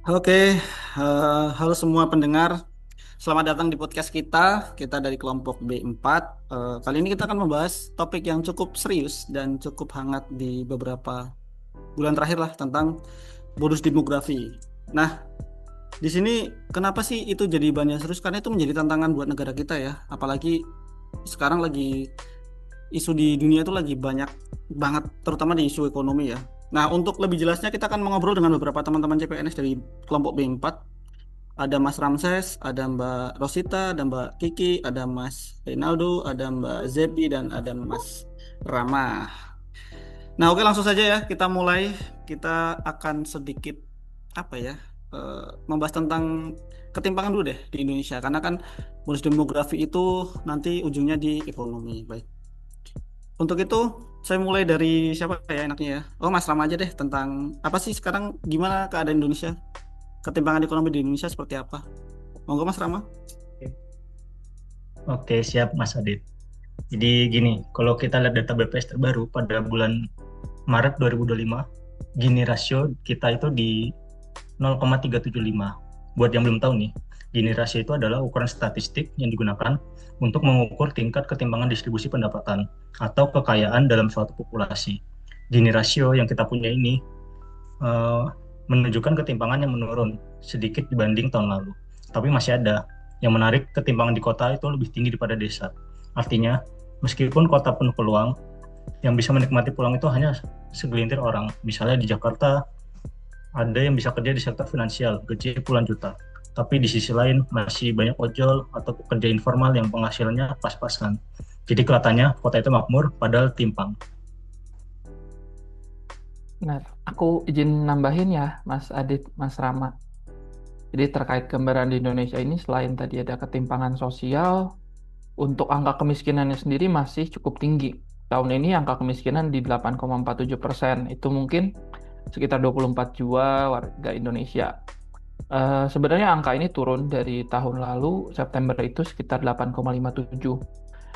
Oke, halo semua pendengar. Selamat datang di podcast kita. Kita dari kelompok B4. Kali ini kita akan membahas topik yang cukup serius dan cukup hangat di beberapa bulan terakhir lah tentang bonus demografi. Nah, di sini kenapa sih itu jadi banyak serius? Karena itu menjadi tantangan buat negara kita ya. Apalagi sekarang lagi isu di dunia itu lagi banyak banget, terutama di isu ekonomi ya. Nah, untuk lebih jelasnya kita akan mengobrol dengan beberapa teman-teman CPNS dari kelompok B4. Ada Mas Ramses, ada Mbak Rosita, ada Mbak Kiki, ada Mas Rinaldo, ada Mbak Zebi, dan ada Mas Rama. Nah, oke langsung saja ya kita mulai. Kita akan sedikit apa ya membahas tentang ketimpangan dulu deh di Indonesia karena kan bonus demografi itu nanti ujungnya di ekonomi. Baik. Untuk itu saya mulai dari siapa ya enaknya ya? Oh Mas Rama aja deh tentang apa sih sekarang gimana keadaan Indonesia? Ketimpangan ekonomi di Indonesia seperti apa? Monggo Mas Rama. Oke, siap Mas Adit. Jadi gini, kalau kita lihat data BPS terbaru pada bulan Maret 2025, Gini rasio kita itu di 0,375. Buat yang belum tahu nih, Gini rasio itu adalah ukuran statistik yang digunakan untuk mengukur tingkat ketimpangan distribusi pendapatan atau kekayaan dalam suatu populasi. Gini rasio yang kita punya ini eh, menunjukkan ketimpangan yang menurun sedikit dibanding tahun lalu. Tapi masih ada. Yang menarik, ketimpangan di kota itu lebih tinggi daripada desa. Artinya, meskipun kota penuh peluang, yang bisa menikmati peluang itu hanya segelintir orang. Misalnya di Jakarta, ada yang bisa kerja di sektor finansial, gaji puluhan juta. Tapi di sisi lain, masih banyak ojol atau pekerja informal yang penghasilannya pas-pasan. Jadi kelihatannya kota itu makmur, padahal timpang. Nah, aku izin nambahin ya, Mas Adit, Mas Rama. Jadi terkait gambaran di Indonesia ini, selain tadi ada ketimpangan sosial, untuk angka kemiskinannya sendiri masih cukup tinggi. Tahun ini angka kemiskinan di 8,47%. Itu mungkin sekitar 24 jiwa warga Indonesia. Sebenarnya angka ini turun dari tahun lalu, September itu sekitar 8,57.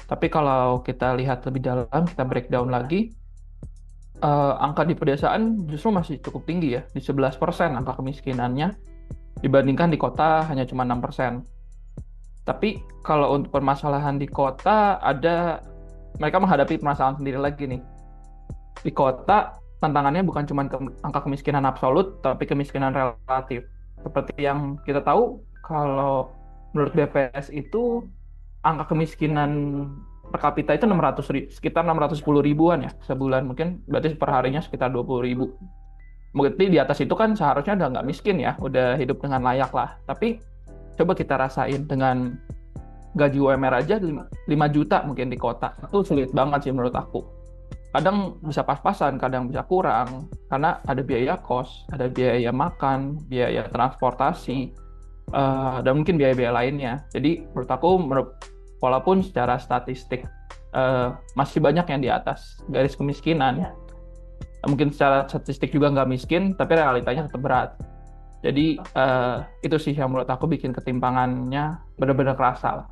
Tapi kalau kita lihat lebih dalam, kita breakdown lagi, angka di pedesaan justru masih cukup tinggi ya, di 11% angka kemiskinannya, dibandingkan di kota hanya cuma 6%. Tapi kalau untuk permasalahan di kota, mereka menghadapi permasalahan sendiri lagi nih. Di kota, tantangannya bukan cuma angka kemiskinan absolut, tapi kemiskinan relatif. Seperti yang kita tahu, kalau menurut BPS itu, angka kemiskinan per kapita itu sekitar 610 ribuan ya sebulan. Mungkin berarti per harinya sekitar 20 ribu. Mungkin di atas itu kan seharusnya udah nggak miskin ya, udah hidup dengan layak lah. Tapi coba kita rasain dengan gaji UMR aja 5 juta mungkin di kota. Itu sulit banget sih menurut aku. Kadang bisa pas-pasan, kadang bisa kurang. Karena ada biaya kos, ada biaya makan, biaya transportasi, dan mungkin biaya-biaya lainnya. Jadi menurut aku, walaupun secara statistik masih banyak yang di atas garis kemiskinan, mungkin secara statistik juga nggak miskin, tapi realitanya tetap berat. Jadi itu sih yang menurut aku bikin ketimpangannya benar-benar kerasa lah.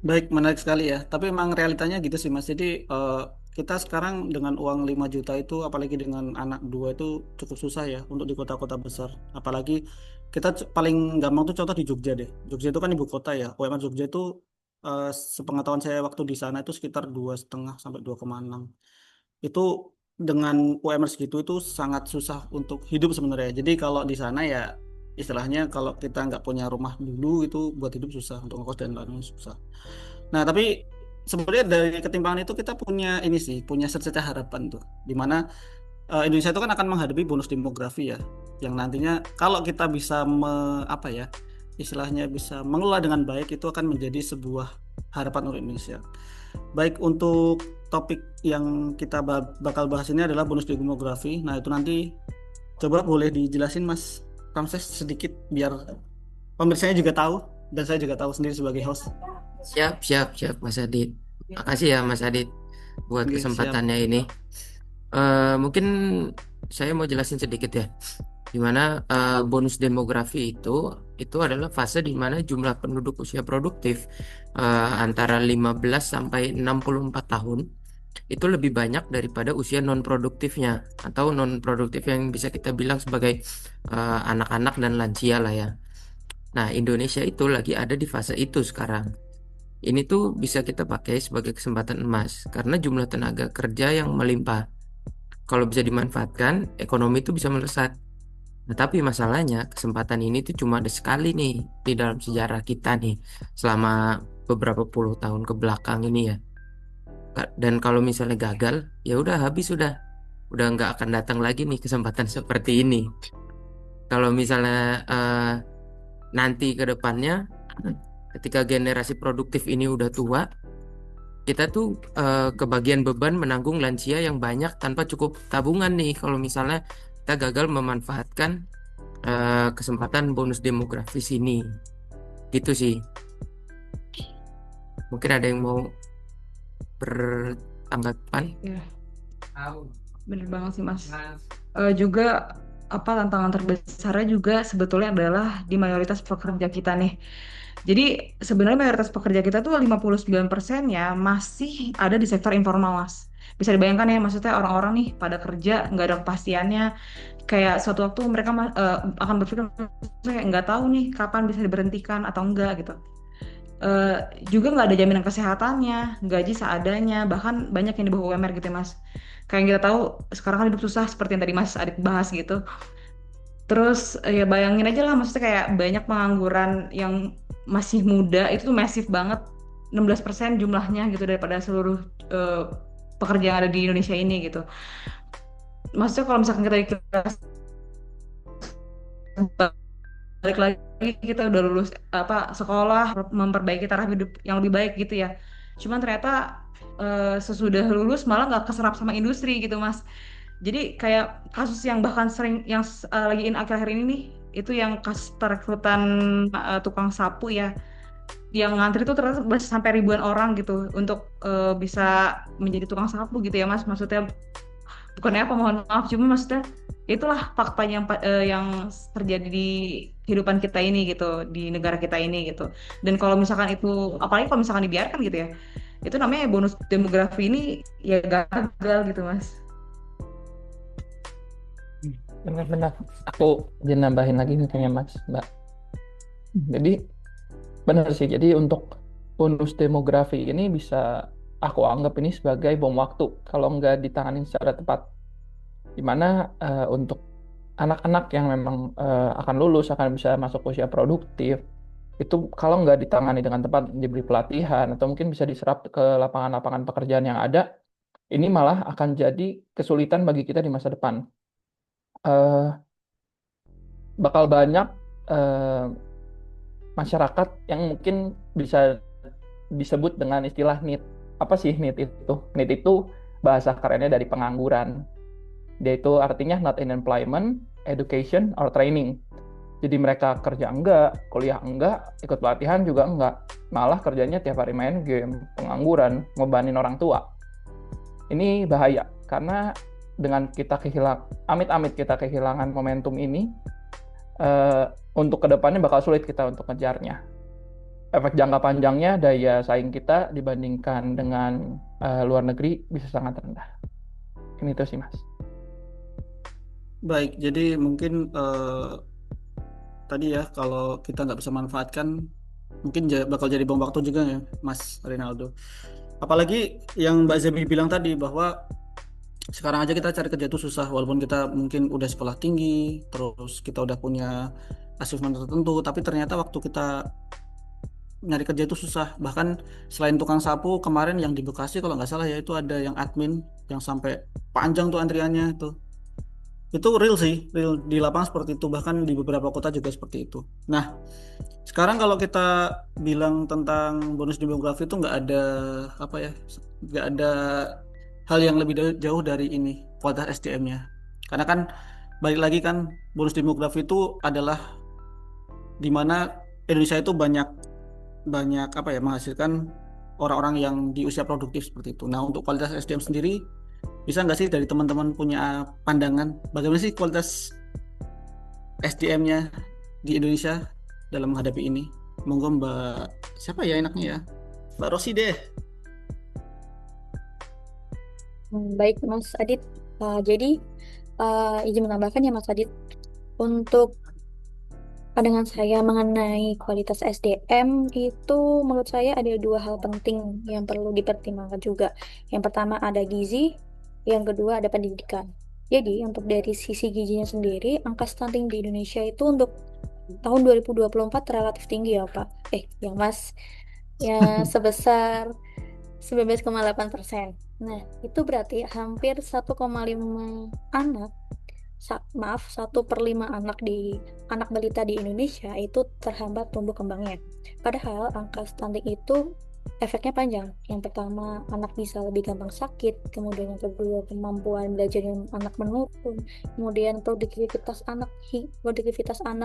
Baik, menarik sekali ya. Tapi memang realitanya gitu sih Mas. Jadi kita sekarang dengan uang 5 juta itu, apalagi dengan anak dua itu cukup susah ya untuk di kota-kota besar. Apalagi kita paling gampang tuh contoh di Jogja deh. Jogja itu kan ibu kota ya. UMR Jogja itu eh, sepengetahuan saya waktu di sana itu sekitar 2,5 sampai 2,6. Itu dengan UMR segitu itu sangat susah untuk hidup sebenarnya. Jadi kalau di sana ya istilahnya kalau kita nggak punya rumah dulu itu buat hidup susah untuk ngekos dan lain-lain susah. Nah, tapi sebenarnya dari ketimpangan itu kita punya ini sih, punya secercah harapan tuh. Di mana Indonesia itu kan akan menghadapi bonus demografi ya, yang nantinya kalau kita bisa apa ya, istilahnya bisa mengelola dengan baik itu akan menjadi sebuah harapan untuk Indonesia. Baik untuk topik yang kita bakal bahas ini adalah bonus demografi. Nah, itu nanti coba boleh dijelasin Mas Ramses sedikit biar pemirsanya juga tahu dan saya juga tahu sendiri sebagai host. Siap, siap, siap, Mas Adit. Makasih ya, Mas Adit, buat Oke, siap. kesempatannya ini. Mungkin saya mau jelasin sedikit ya, di mana bonus demografi itu adalah fase di mana jumlah penduduk usia produktif antara 15 sampai 64 tahun itu lebih banyak daripada usia non produktifnya atau non produktif yang bisa kita bilang sebagai anak-anak dan lansia lah ya. Nah, Indonesia itu lagi ada di fase itu sekarang. Ini tuh bisa kita pakai sebagai kesempatan emas karena jumlah tenaga kerja yang melimpah. Kalau bisa dimanfaatkan, ekonomi itu bisa melesat. Nah, tapi masalahnya kesempatan ini tuh cuma ada sekali nih di dalam sejarah kita nih selama beberapa puluh tahun ke belakang ini ya. Dan kalau misalnya gagal, ya udah habis udah nggak akan datang lagi nih kesempatan seperti ini. Kalau misalnya nanti ke depannya, ketika generasi produktif ini udah tua, kita tuh kebagian beban menanggung lansia yang banyak tanpa cukup tabungan nih. Kalau misalnya kita gagal memanfaatkan kesempatan bonus demografis ini, gitu sih. Mungkin ada yang mau bertanggapan? Ya, bener banget sih Mas. Juga apa tantangan terbesarnya juga sebetulnya adalah di mayoritas pekerja kita nih. Jadi sebenarnya mayoritas pekerja kita tuh 59% ya masih ada di sektor informal Mas. Bisa dibayangkan ya, maksudnya orang-orang nih pada kerja nggak ada kepastiannya. Kayak suatu waktu mereka akan berpikir kayak nggak tahu nih kapan bisa diberhentikan atau enggak gitu. Eh, Juga nggak ada jaminan kesehatannya, gaji seadanya, bahkan banyak yang di bawah UMR gitu ya Mas. Kayak yang kita tahu sekarang kan hidup susah seperti yang tadi Mas Adit bahas gitu. Terus ya bayangin aja lah, maksudnya kayak banyak pengangguran yang masih muda itu tuh masif banget, 16% jumlahnya gitu daripada seluruh eh, pekerja yang ada di Indonesia ini gitu. Maksudnya kalau misalkan kita dikira balik lagi kita udah lulus apa sekolah memperbaiki taraf hidup yang lebih baik gitu ya, cuman ternyata sesudah lulus malah nggak keserap sama industri gitu Mas. Jadi kayak kasus yang bahkan sering yang lagi akhir-akhir ini nih, itu yang kasus perekrutan tukang sapu ya, yang ngantri tuh ternyata sampai ribuan orang gitu untuk bisa menjadi tukang sapu gitu ya Mas. Maksudnya bukannya apa, mohon maaf, cuma maksudnya itulah faktanya yang terjadi di kehidupan kita ini gitu, di negara kita ini gitu. Dan kalau misalkan itu, apalagi kalau misalkan dibiarkan gitu ya, itu namanya bonus demografi ini ya gagal gitu Mas. Benar-benar. Aku jadi nambahin lagi nih kayaknya Mas, Mbak. Jadi benar sih. Jadi untuk bonus demografi ini bisa aku anggap ini sebagai bom waktu kalau nggak ditangani secara tepat. Dimana untuk anak-anak yang memang akan lulus, akan bisa masuk usia produktif, itu kalau nggak ditangani dengan tepat, diberi pelatihan, atau mungkin bisa diserap ke lapangan-lapangan pekerjaan yang ada, ini malah akan jadi kesulitan bagi kita di masa depan. Eh, Bakal banyak eh, masyarakat yang mungkin bisa disebut dengan istilah NEET. Apa sih NEET itu? NEET itu bahasa kerennya dari pengangguran. Dia itu artinya not in employment, education, or training. Jadi mereka kerja enggak, kuliah enggak, ikut pelatihan juga enggak. Malah kerjanya tiap hari main game, pengangguran, ngebanin orang tua. Ini bahaya, karena dengan kita amit-amit kita kehilangan momentum ini, untuk kedepannya bakal sulit kita untuk ngejarnya. Efek jangka panjangnya daya saing kita dibandingkan dengan luar negeri bisa sangat rendah. Ini itu sih Mas. Baik, jadi mungkin tadi ya kalau kita nggak bisa manfaatkan, mungkin bakal jadi bom waktu juga ya, Mas Rinaldo. Apalagi yang Mbak Zemi bilang tadi bahwa sekarang aja kita cari kerja itu susah, walaupun kita mungkin udah sekolah tinggi, terus kita udah punya achievement tertentu, tapi ternyata waktu kita nyari kerja itu susah. Bahkan selain tukang sapu, kemarin yang di Bekasi kalau nggak salah ya, itu ada yang admin yang sampai panjang tuh antriannya itu. Itu real sih, real di lapangan seperti itu, bahkan di beberapa kota juga seperti itu. Nah, sekarang kalau kita bilang tentang bonus demografi itu nggak ada apa ya, nggak ada hal yang lebih jauh dari ini, kualitas SDM-nya. Karena kan balik lagi kan, bonus demografi itu adalah di mana Indonesia itu banyak banyak apa ya, menghasilkan orang-orang yang di usia produktif seperti itu. Nah, untuk kualitas SDM sendiri, bisa nggak sih dari teman-teman punya pandangan bagaimana sih kualitas SDM-nya di Indonesia dalam menghadapi ini? Monggo Mbak, siapa ya enaknya ya? Mbak Rosi deh. Baik, Mas Adit. Jadi, izin menambahkan ya, Mas Adit. Untuk pandangan saya mengenai kualitas SDM itu menurut saya ada dua hal penting yang perlu dipertimbangkan juga. Yang pertama ada gizi, yang kedua ada pendidikan. Jadi, untuk dari sisi gizinya sendiri, angka stunting di Indonesia itu untuk tahun 2024 relatif tinggi ya, Pak. Ya, Mas. Ya, sebesar 19,8%. Nah, itu berarti hampir 1,5 anak, maaf, 1/5 anak balita di Indonesia itu terhambat tumbuh kembangnya. Padahal angka stunting itu efeknya panjang. Yang pertama, anak bisa lebih gampang sakit. Kemudian yang kedua, kemampuan belajar anak menurun. Kemudian produktivitas anak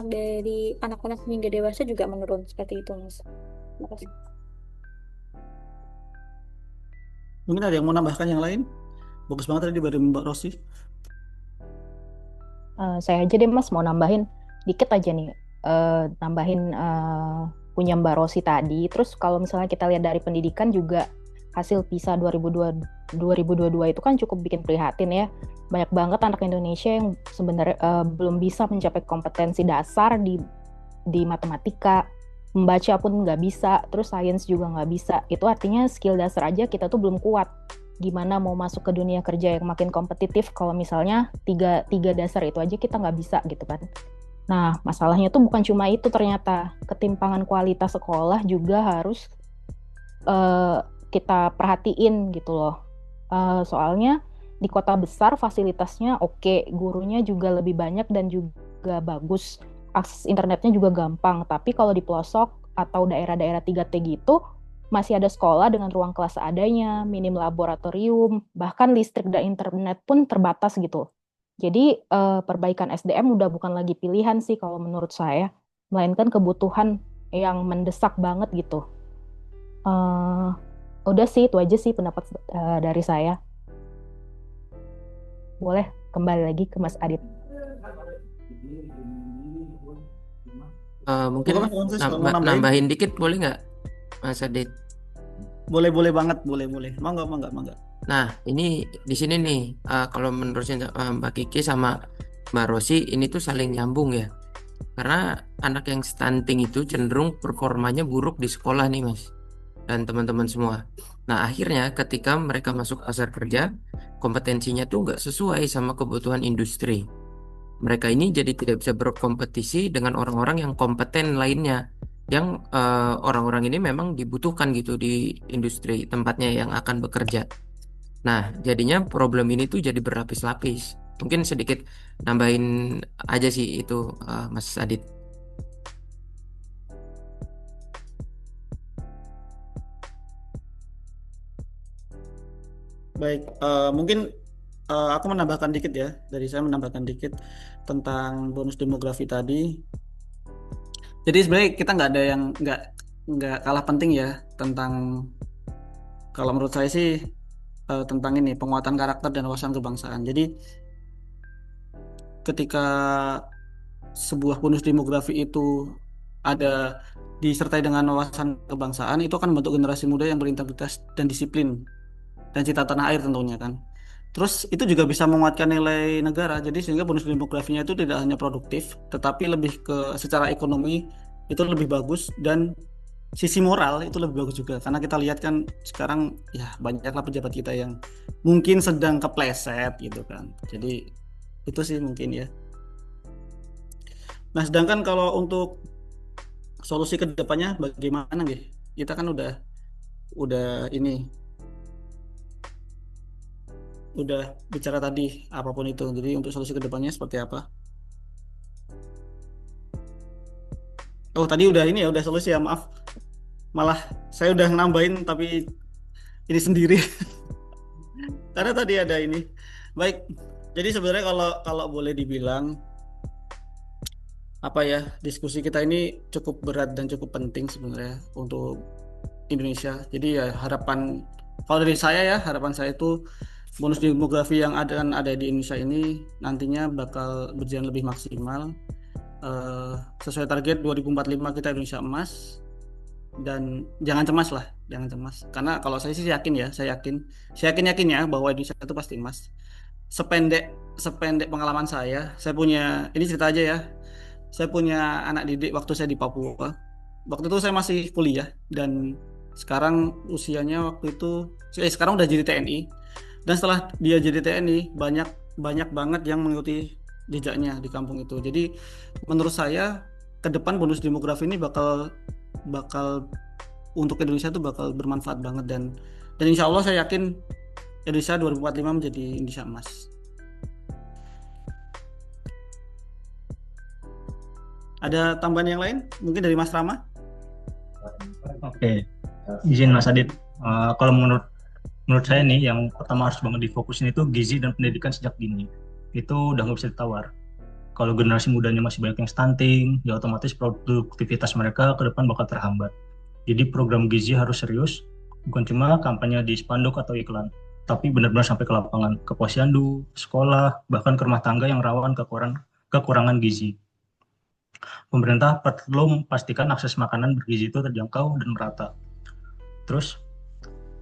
dari anak-anak hingga dewasa juga menurun seperti itu, Mas. Terima kasih. Mungkin ada yang mau nambahkan yang lain? Bagus banget tadi dari Mbak Rosi. Saya aja deh Mas mau nambahin dikit aja nih, nambahin punya Mbak Rosi tadi. Terus kalau misalnya kita lihat dari pendidikan juga hasil PISA 2022 itu kan cukup bikin prihatin ya. Banyak banget anak Indonesia yang sebenarnya belum bisa mencapai kompetensi dasar di matematika, membaca pun nggak bisa, terus sains juga nggak bisa. Itu artinya skill dasar aja kita tuh belum kuat. Gimana mau masuk ke dunia kerja yang makin kompetitif kalau misalnya tiga dasar itu aja kita nggak bisa gitu kan. Nah, masalahnya tuh bukan cuma itu ternyata. Ketimpangan kualitas sekolah juga harus kita perhatiin gitu loh. Soalnya di kota besar fasilitasnya oke, gurunya juga lebih banyak dan juga bagus. Akses internetnya juga gampang, tapi kalau di pelosok atau daerah-daerah 3T gitu, masih ada sekolah dengan ruang kelas seadanya, minim laboratorium, bahkan listrik dan internet pun terbatas gitu. Jadi perbaikan SDM udah bukan lagi pilihan sih kalau menurut saya, melainkan kebutuhan yang mendesak banget gitu. Udah sih, itu aja sih pendapat dari saya. Boleh kembali lagi ke Mas Adit. Mungkin Boleh, Francis, kalau mau nambahin? nambahin dikit boleh nggak, Mas Adit? Boleh banget, boleh. Mangga. Nah, ini di sini nih, kalau menurut Mbak Kiki sama Mbak Rosi, ini tuh saling nyambung ya. Karena anak yang stunting itu cenderung performanya buruk di sekolah nih, Mas. Dan teman-teman semua. Nah, akhirnya ketika mereka masuk pasar kerja, kompetensinya tuh nggak sesuai sama kebutuhan industri. Mereka ini jadi tidak bisa berkompetisi dengan orang-orang yang kompeten lainnya. Yang orang-orang ini memang dibutuhkan gitu di industri tempatnya yang akan bekerja. Nah, jadinya problem ini tuh jadi berlapis-lapis. Mungkin sedikit nambahin aja sih itu, Mas Adit. Baik, mungkin aku menambahkan dikit ya. Dari saya menambahkan dikit tentang bonus demografi tadi. Jadi sebenarnya kita nggak ada yang nggak kalah penting ya tentang, kalau menurut saya sih, tentang ini penguatan karakter dan wawasan kebangsaan. Jadi ketika sebuah bonus demografi itu ada disertai dengan wawasan kebangsaan, itu akan membentuk generasi muda yang berintegritas dan disiplin dan cinta tanah air tentunya kan. Terus itu juga bisa menguatkan nilai negara. Jadi sehingga bonus demografinya itu tidak hanya produktif, tetapi lebih ke secara ekonomi itu lebih bagus, dan sisi moral itu lebih bagus juga. Karena kita lihat kan sekarang ya banyaklah pejabat kita yang mungkin sedang kepleset gitu kan. Jadi itu sih mungkin ya. Nah, sedangkan kalau untuk solusi ke depannya bagaimana nih? Kita kan udah ini udah bicara tadi apapun itu. Jadi untuk solusi ke depannya seperti apa? Oh, tadi udah ini ya, udah solusi ya, maaf. Malah saya udah nambahin tapi ini sendiri. Karena tadi ada ini. Baik. Jadi sebenarnya kalau boleh dibilang apa ya, diskusi kita ini cukup berat dan cukup penting sebenarnya untuk Indonesia. Jadi ya kalau dari saya ya, harapan saya itu bonus demografi yang ada di Indonesia ini nantinya bakal berjalan lebih maksimal, sesuai target 2045 kita Indonesia emas. dan jangan cemas lah, jangan cemas. Karena kalau saya sih yakin ya, saya yakin ya bahwa Indonesia itu pasti emas. Sependek sependek pengalaman saya punya ini cerita aja ya. Saya punya anak didik waktu saya di Papua. Waktu itu saya masih kuliah dan sekarang usianya waktu itu sekarang udah jadi TNI. Dan setelah dia jadi TNI banyak banyak banget yang mengikuti jejaknya di kampung itu. Jadi menurut saya ke depan bonus demografi ini bakal bakal untuk Indonesia tuh bakal bermanfaat banget dan insya Allah saya yakin Indonesia 2045 menjadi Indonesia emas. Ada tambahan yang lain? Mungkin dari Mas Rama? Oke, izin Mas Adit. Kalau menurut saya nih, yang pertama harus banget difokusin itu gizi dan pendidikan sejak dini. Itu udah nggak bisa ditawar. Kalau generasi mudanya masih banyak yang stunting, ya otomatis produktivitas mereka ke depan bakal terhambat. Jadi program gizi harus serius, bukan cuma kampanye di spanduk atau iklan, tapi benar-benar sampai ke lapangan, ke posyandu, sekolah, bahkan ke rumah tangga yang rawan kekurangan gizi. Pemerintah perlu memastikan akses makanan bergizi itu terjangkau dan merata. Terus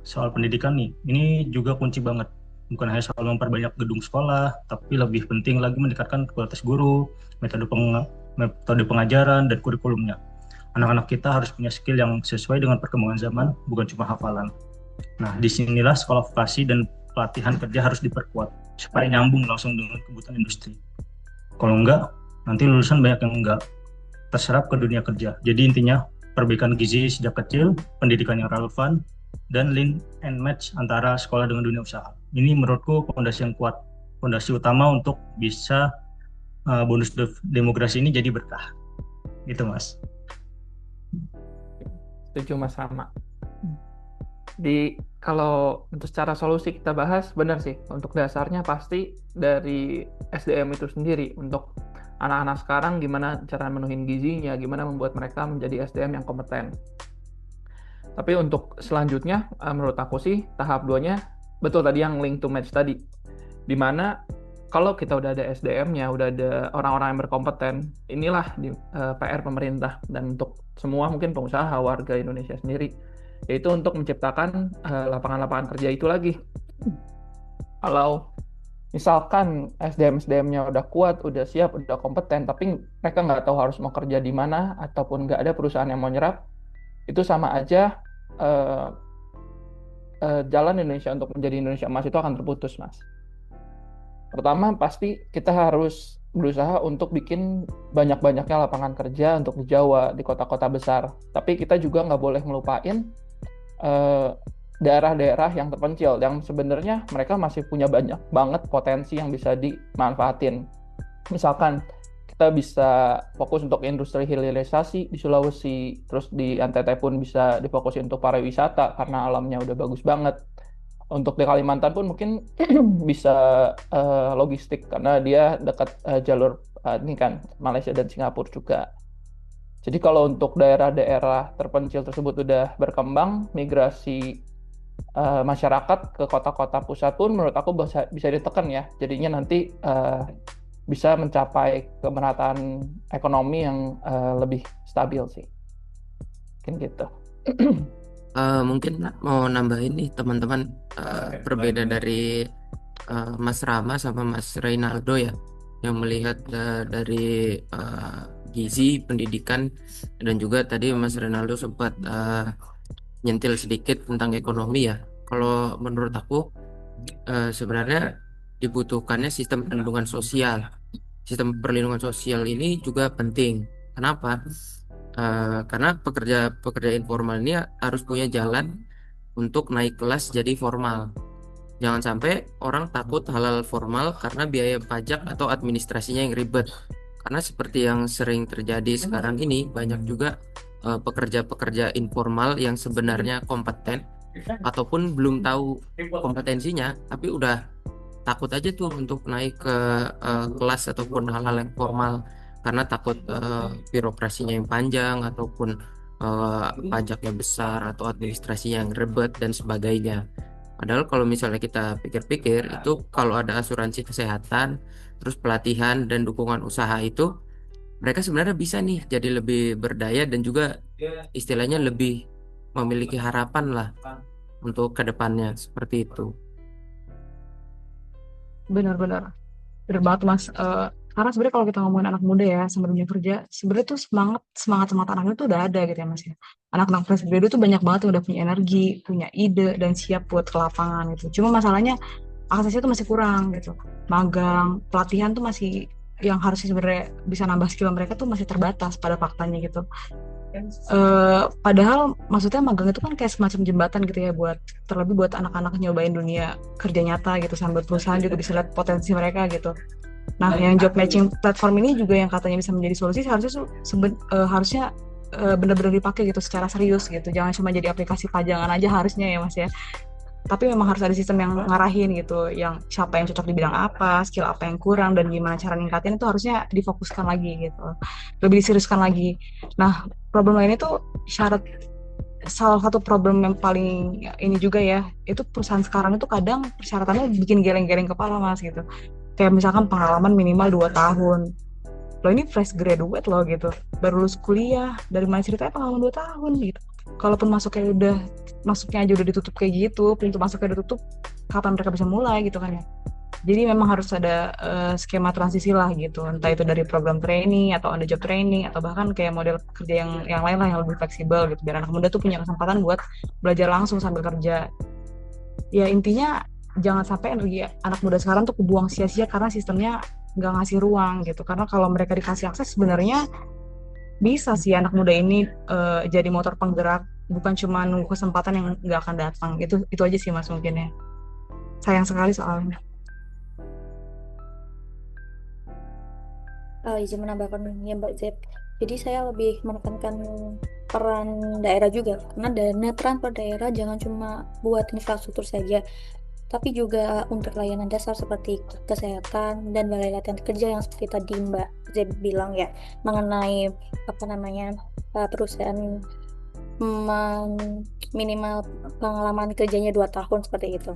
soal pendidikan nih, ini juga kunci banget. Bukan hanya soal memperbanyak gedung sekolah, tapi lebih penting lagi meningkatkan kualitas guru, metode pengajaran, dan kurikulumnya. Anak-anak kita harus punya skill yang sesuai dengan perkembangan zaman, bukan cuma hafalan. Nah, disinilah sekolah vokasi dan pelatihan kerja harus diperkuat, supaya nyambung langsung dengan kebutuhan industri. Kalau enggak, nanti lulusan banyak yang enggak terserap ke dunia kerja. Jadi intinya, perbaikan gizi sejak kecil, pendidikan yang relevan, dan link and match antara sekolah dengan dunia usaha. Ini menurutku fondasi yang kuat, fondasi utama untuk bisa bonus demografi ini jadi berkah. Gitu Mas. Setuju Mas Rama. Kalau untuk secara solusi kita bahas, benar sih. Untuk dasarnya pasti dari SDM itu sendiri. Untuk anak-anak sekarang gimana cara memenuhi gizinya, gimana membuat mereka menjadi SDM yang kompeten. Tapi untuk selanjutnya, menurut aku sih tahap 2-nya betul tadi yang link to match tadi. Dimana kalau kita udah ada SDM-nya, udah ada orang-orang yang berkompeten, inilah PR pemerintah dan untuk semua mungkin pengusaha, warga Indonesia sendiri, yaitu untuk menciptakan lapangan-lapangan kerja itu lagi. Kalau misalkan SDM-nya udah kuat, udah siap, udah kompeten, tapi mereka nggak tahu harus mau kerja di mana, ataupun nggak ada perusahaan yang mau nyerap, itu sama aja jalan Indonesia untuk menjadi Indonesia emas itu akan terputus, Mas. Pertama, pasti kita harus berusaha untuk bikin banyak-banyaknya lapangan kerja untuk di Jawa, di kota-kota besar. Tapi kita juga nggak boleh ngelupain daerah-daerah yang terpencil, yang sebenarnya mereka masih punya banyak banget potensi yang bisa dimanfaatin. Misalkan kita bisa fokus untuk industri hilirisasi di Sulawesi, terus di NTT pun bisa difokusin untuk pariwisata karena alamnya udah bagus banget. Untuk di Kalimantan pun mungkin bisa logistik karena dia dekat jalur ini kan Malaysia dan Singapura juga. Jadi kalau untuk daerah-daerah terpencil tersebut udah berkembang, migrasi masyarakat ke kota-kota pusat pun menurut aku bisa ditekan ya. Jadinya nanti bisa mencapai kemerataan ekonomi yang lebih stabil sih. Mungkin gitu. Mungkin mau nambahin nih teman-teman, berbeda dari Mas Rama sama Mas Reynaldo ya, yang melihat dari gizi, pendidikan, dan juga tadi Mas Reynaldo sempat nyentil sedikit tentang ekonomi ya. Kalau menurut aku sebenarnya dibutuhkannya sistem perlindungan sosial. Sistem perlindungan sosial ini juga penting. Kenapa? Karena pekerja informal ini harus punya jalan untuk naik kelas jadi formal. Jangan sampai orang takut halal formal karena biaya pajak atau administrasinya yang ribet. Karena seperti yang sering terjadi sekarang ini, banyak juga pekerja-pekerja informal yang sebenarnya kompeten ataupun belum tahu kompetensinya, tapi udah takut aja tuh untuk naik ke kelas ataupun hal-hal yang formal karena takut birokrasinya yang panjang ataupun pajaknya besar atau administrasinya yang ribet dan sebagainya. Padahal kalau misalnya kita pikir-pikir, itu kalau ada asuransi kesehatan, terus pelatihan dan dukungan usaha itu mereka sebenarnya bisa nih jadi lebih berdaya dan juga istilahnya lebih memiliki harapan lah untuk kedepannya seperti itu. Benar-benar. Benar banget Mas. Karena sebenarnya kalau kita ngomongin anak muda ya sama dunia kerja, sebenarnya tuh semangat anaknya tuh udah ada gitu ya Mas ya. Anak-anak fresh graduate tuh banyak banget yang udah punya energi, punya ide dan siap buat ke lapangan gitu. Cuma masalahnya aksesnya tuh masih kurang gitu. Magang, pelatihan tuh masih yang harusnya sebenarnya bisa nambah skill mereka tuh masih terbatas pada faktanya gitu. Padahal maksudnya magang itu kan kayak semacam jembatan gitu ya buat terlebih buat anak-anak nyobain dunia kerja nyata gitu sambil perusahaan juga bisa lihat potensi mereka gitu. Nah, yang job matching platform ini juga yang katanya bisa menjadi solusi harusnya benar-benar dipakai gitu secara serius gitu. Jangan cuma jadi aplikasi pajangan aja harusnya ya Mas ya. Tapi memang harus ada sistem yang ngarahin gitu, yang siapa yang cocok di bidang apa, skill apa yang kurang dan gimana cara ningkatin itu harusnya difokuskan lagi gitu. Lebih diseriuskan lagi. Nah, problem lainnya tuh salah satu problem yang paling ini juga ya, itu perusahaan sekarang itu kadang persyaratannya bikin geleng-geleng kepala Mas gitu. Kayak misalkan pengalaman minimal 2 tahun. Loh ini fresh graduate loh gitu. Baru lulus kuliah, dari mana ceritanya pengalaman 2 tahun gitu. Kalaupun masuknya aja udah ditutup kayak gitu, pintu masuknya udah tutup, kapan mereka bisa mulai gitu kan ya. Jadi memang harus ada skema transisi lah gitu, entah itu dari program training atau on the job training atau bahkan kayak model kerja yang lain lah yang lebih fleksibel gitu, biar anak muda tuh punya kesempatan buat belajar langsung sambil kerja. Ya intinya jangan sampai energi anak muda sekarang tuh kebuang sia-sia karena sistemnya nggak ngasih ruang gitu. Karena kalau mereka dikasih akses sebenarnya bisa sih anak muda ini jadi motor penggerak, bukan cuma nunggu kesempatan yang nggak akan datang. Itu aja sih Mas mungkin ya. Sayang sekali soalnya. Izin menambahkan ya Mbak Zep. Jadi saya lebih menekankan peran daerah juga, karena dana transfer daerah jangan cuma buat infrastruktur saja, tapi juga untuk layanan dasar seperti kesehatan dan balai latihan kerja yang seperti tadi Mbak Zep bilang ya, mengenai perusahaan minimal pengalaman kerjanya 2 tahun seperti itu.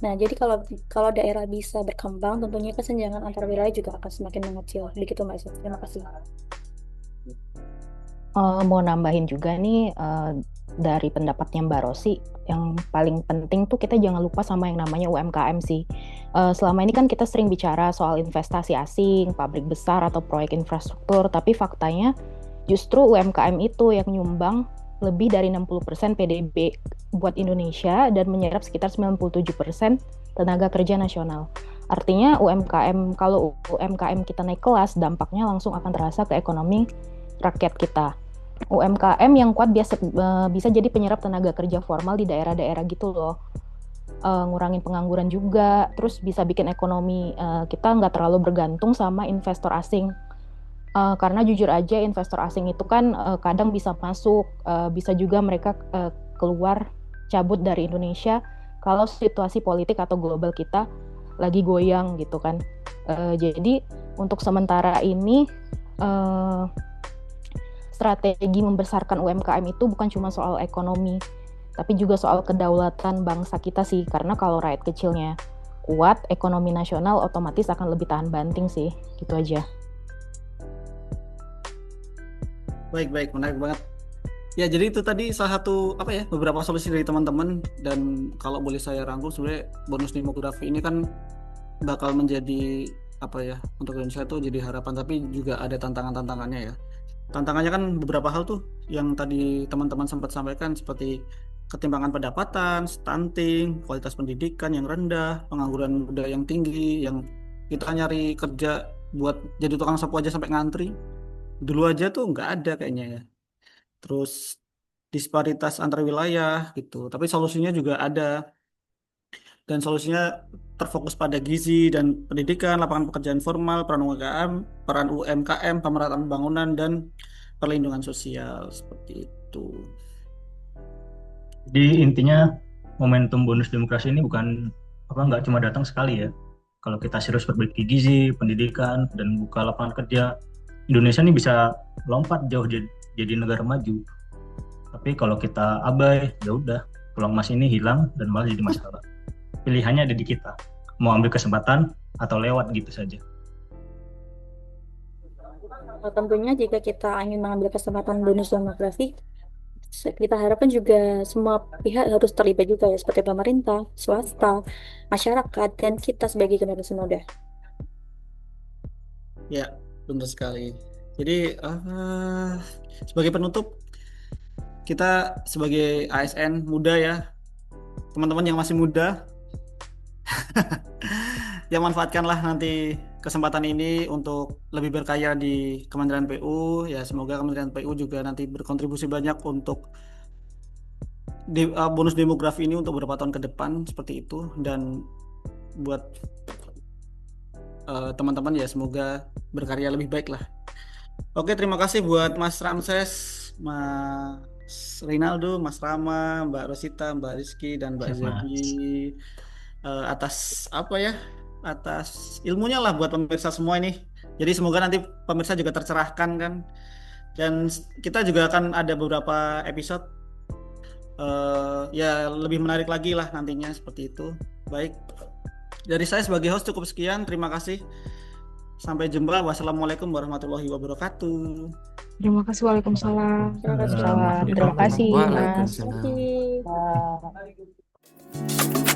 Nah, jadi kalau daerah bisa berkembang, tentunya kesenjangan antar wilayah juga akan semakin mengecil. Begitu Mbak Zep. Terima kasih. Mau nambahin juga nih dari pendapatnya Mbak Rosi, yang paling penting tuh kita jangan lupa sama yang namanya UMKM sih. Selama ini kan kita sering bicara soal investasi asing, pabrik besar atau proyek infrastruktur, tapi faktanya justru UMKM itu yang nyumbang lebih dari 60% PDB buat Indonesia dan menyerap sekitar 97% tenaga kerja nasional. Artinya kalau UMKM kita naik kelas, dampaknya langsung akan terasa ke ekonomi rakyat kita. UMKM yang kuat bisa jadi penyerap tenaga kerja formal di daerah-daerah gitu loh. Ngurangin pengangguran juga, terus bisa bikin ekonomi kita nggak terlalu bergantung sama investor asing. Karena jujur aja investor asing itu kan kadang bisa masuk, bisa juga mereka keluar cabut dari Indonesia kalau situasi politik atau global kita lagi goyang gitu kan. Jadi untuk sementara ini strategi membesarkan UMKM itu bukan cuma soal ekonomi, tapi juga soal kedaulatan bangsa kita sih. Karena kalau rakyat kecilnya kuat, ekonomi nasional otomatis akan lebih tahan banting sih. Gitu aja. Baik, menarik banget. Ya, jadi itu tadi salah satu beberapa solusi dari teman-teman, dan kalau boleh saya rangkum sebenarnya bonus demografi ini kan bakal menjadi untuk Indonesia itu jadi harapan, tapi juga ada tantangannya ya. Tantangannya kan beberapa hal tuh yang tadi teman-teman sempat sampaikan, seperti ketimpangan pendapatan, stunting, kualitas pendidikan yang rendah, pengangguran muda yang tinggi, yang kita nyari kerja buat jadi tukang sapu aja sampai ngantri. Dulu aja tuh nggak ada kayaknya ya. Terus disparitas antar wilayah gitu. Tapi solusinya juga ada. Dan solusinya terfokus pada gizi dan pendidikan, lapangan pekerjaan formal, peran UMKM, pemerataan pembangunan, dan perlindungan sosial seperti itu. Jadi intinya momentum bonus demokrasi ini nggak cuma datang sekali ya. Kalau kita serius perbaiki gizi, pendidikan, dan buka lapangan kerja, Indonesia ini bisa lompat jauh jadi negara maju. Tapi kalau kita abai, ya udah, peluang emas ini hilang dan malah jadi masalah. Pilihannya ada di kita, mau ambil kesempatan atau lewat gitu saja. Tentunya jika kita ingin mengambil kesempatan bonus demografi, kita harapkan juga semua pihak harus terlibat juga ya, seperti pemerintah, swasta, masyarakat, dan kita sebagai generasi muda. Ya, benar sekali. Jadi sebagai penutup, kita sebagai ASN muda ya, teman-teman yang masih muda, ya manfaatkanlah nanti kesempatan ini untuk lebih berkarya di Kementerian PU. Ya, semoga Kementerian PU juga nanti berkontribusi banyak untuk bonus demografi ini untuk beberapa tahun ke depan seperti itu. Dan buat teman-teman ya semoga berkarya lebih baik lah. Oke, terima kasih buat Mas Ramses, Mas Rinaldo, Mas Rama, Mbak Rosita, Mbak Rizky, dan Mbak Siap, Mas. Zebi atas apa ya? Atas ilmunya lah buat pemirsa semua ini. Jadi semoga nanti pemirsa juga tercerahkan kan. Dan kita juga akan ada beberapa episode ya lebih menarik lagi lah nantinya seperti itu. Baik. Dari saya sebagai host cukup sekian. Terima kasih. Sampai jumpa. Wassalamualaikum warahmatullahi wabarakatuh. Terima kasih. Waalaikumsalam. Terima kasih. Terima kasih, Mas. Waalaikumsalam. Terima kasih. Wah.